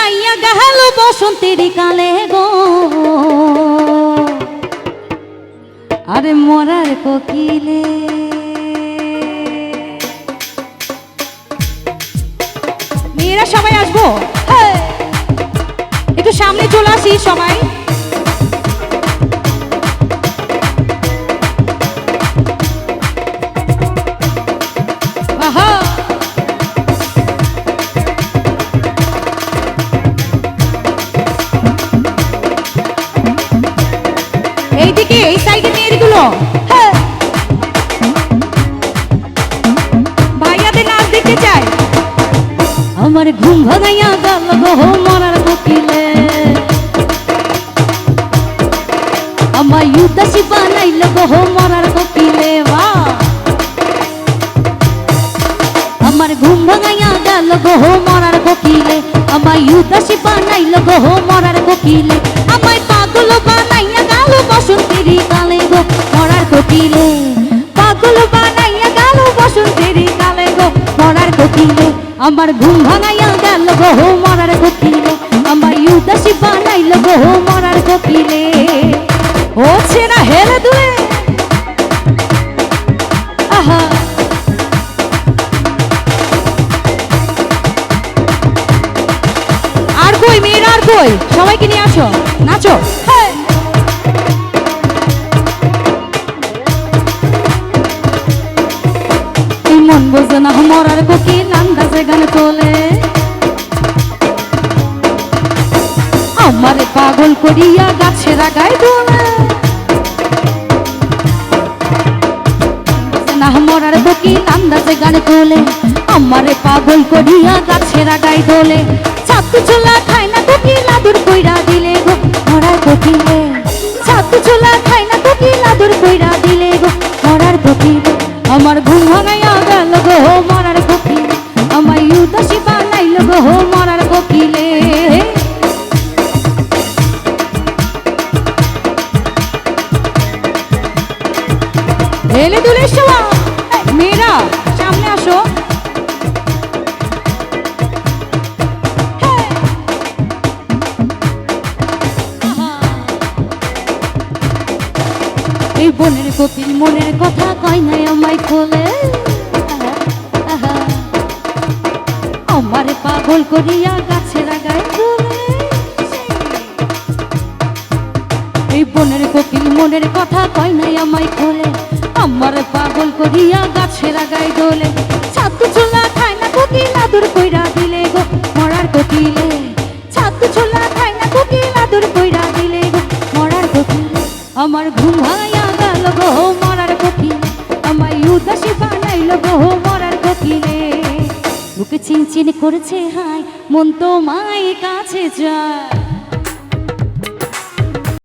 বানাইয়া গেল বসন্তের কালে গো আরে মরার কোকিলে। মেয়েরা সবাই আসবো, একটু সামনে চলে আসি সবাই। এইদিকে এই সাইডে মেয়েগুলো ভাইয়াদের নাচ দেখতে চাই। আমার ঘুম ভাঙাইয়া গেল গো মরার কোকিলে, আমার উদাসী বানাইল গো মরার কোকিলে। আমার ঘুম ভাঙাইয়া গেল গো মরার কোকিলে, আমার উদাসী বানাইল গো মরার কোকিলে। আমায় পাগল বানাইয়া গেল বসন্তের কালে গো মরার কোকিলে, পাগল বানাইয়া গেল বসন্তের কালে গো মরার কোকিলে। আমার ঘুম ভাঙাইয়া গেল গো মরার কোকিলে, আমার উদাসী বানাইল গো মরার কোকিলে। ও ছেনা হেলে দুলে আহা আর কই মেয়েরা, আর কই সবাইকে নিয়ে আসো নাচো। মন বোঝে না মরার কোকিল আন্দাজে গান তোলে, আমারে পাগল করিয়া গাছের আগায় দোলে। না মরার কোকিল আন্দাজে গান তোলে, আমারে পাগল করিয়া গাছের আগায় দোলে। ছাতু ছোলা খায় না কোকিল আদর কইরা দিলে গো মরার কোকিলে, ছাতু ছোলা খায় না কোকিল আদর কইরা দিলে গো মরার কোকিলে। আমার ঘুম ভাঙাইয়া গেল গো মরার কোকিলে, আমার উদাসী বানাইল গো মরার কোকিলে। হেলে দুলে সবাই মেয়েরা সামনে আসো। এই বনের কোকিল মনের কথা কয় নাই আমায় খোলে, আমারে পাগল করিয়া গাছের আগায় দোলে। এই বনের কোকিল মনের কথা কয় নাই আমায় খোলে, আমারে পাগল করিয়া গাছের আগায় দোলে। ছাতু ছোলা খায় না কোকিল আদর কইরা দিলে গো মরার কোকিলে, ছাতু ছোলা খায় না কোকিল আদর কইরা দিলে গো মরার কোকিলে। আমার ঘুম ভাঙাইয়া গেল গো মরার কোকিলে, আমার উদাসী বানাইল গো মরার কোকিলে। বুকে চিনচিন করেছে হাই মন তো মায়ের কাছে যায়।